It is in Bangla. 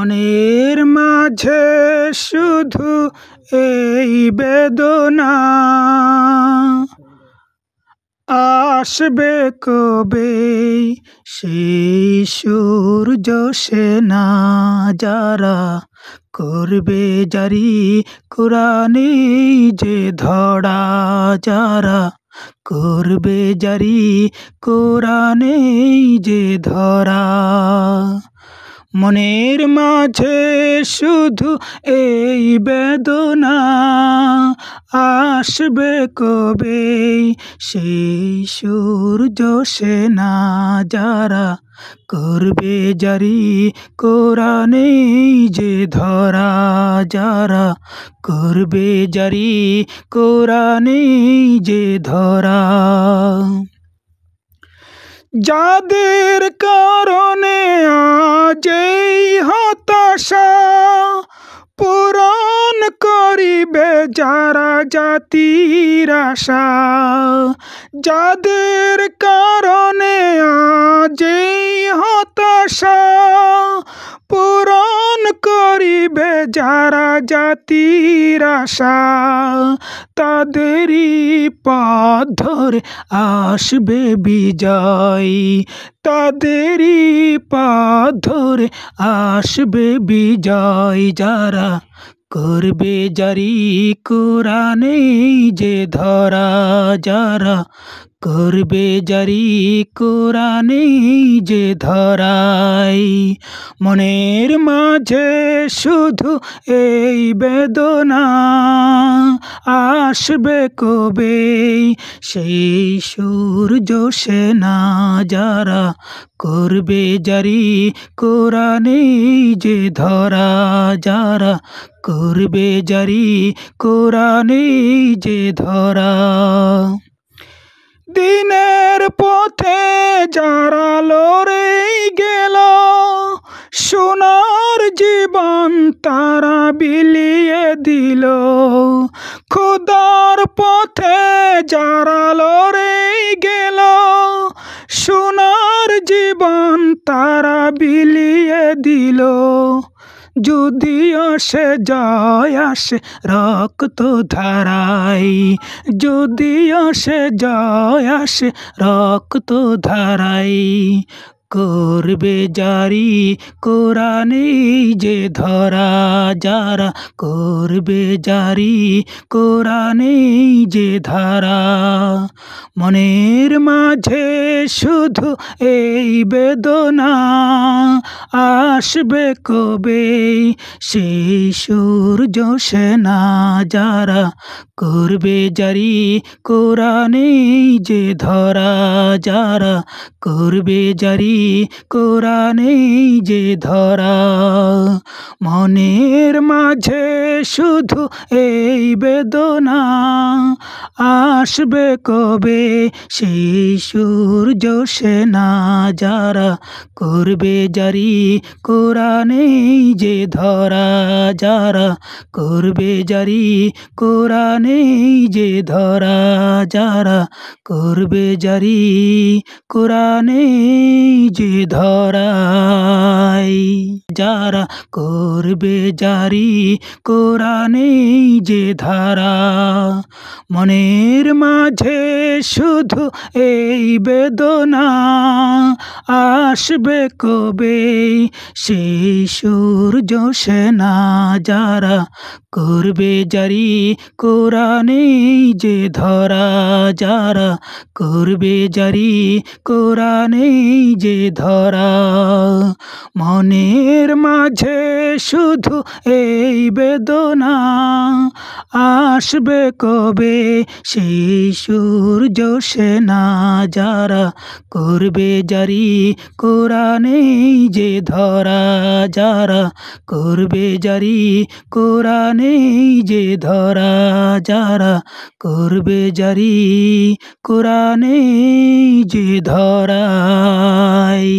মনের মাঝে শুধু এই বেদনা, আসবে কবে সেই সূর্য সেনা, যারা করবে জারি কোরআনে যে ধরা, যারা করবে জারি কোরআনে যে ধরা। মনের মাঝে শুধু এই বেদনা, আসবে কবে সেই সূর্য সেনা, যারা করবে জারি কোরআনে যে ধরা, যারা করবে জারি কোরআনে যে ধরা। যাদের কারণে আজ এই হতাশা, পূরণ করিবে যারা জাতির আশা। যাদের কারণে আজ এই হতাশা, পূরণ করিবে যারা জাতির আশা। তাদেরই পথ ধরে আসবে বিজয়, তাদেরই পথ ধরে আসবে বিজয়, যারা করবে জারি কোরআনে যে ধরা, যারা করবে জারি কোরআনে যে ধরাই। মনের মাঝে শুধু এই বেদনা, আসবে কবে সেই সূর্য সেনা, যারা করবে জারি কোরআনে যে ধরা, যারা করবে জারি কোরআনে যে ধরা। দিনের পথে যারা লড়ে গেল, সোনার জীবন তারা বিলিয়ে দিল। খোদার পথে যারা লড়ে গেল, সোনার জীবন তারা বিলিয়ে দিল। যদিও সে জয় আসে রক্ত ধারায়, যদিও সে জয় আসে রক্ত ধারায়, করবে জারি কোরআনে যে ধরা, যারা করবে জারি কোরআনে যে ধারা। মনের মাঝে শুধু এই বেদনা, আসবে কবে সেই সূর্য সেনা, যারা করবে জারি কোরআনে যে ধরা, যারা করবে জারি কোরআনে যে ধরা। মনের মাঝে শুধু এই বেদনা, আসবে কবে সেই সূর্য সেনা, যারা করবে জারি কোরআনে যে ধরা, যারা করবে জারি কোরআনে যে ধরা, যারা করবে জারি কোরআনে যে ধরাই, যারা করবে জারি কোরআনে যে ধারা। মনের মাঝে শুধু এই বেদনা, আসবে কবে সেই সূর্য সেনা, যারা করবে জারি কোরআনে যে ধরা, যারা করবে জারি কোরআনে যে ধরা। মনের মাঝে শুধু এই বেদনা, আসবে কবে সেই সূর্য সেনা, যারা করবে জারি কোরআনে যে ধরা, যারা করবে জারি কোরআনে যে ধরা, যারা করবে জারি কোরআনে যে ধরাই।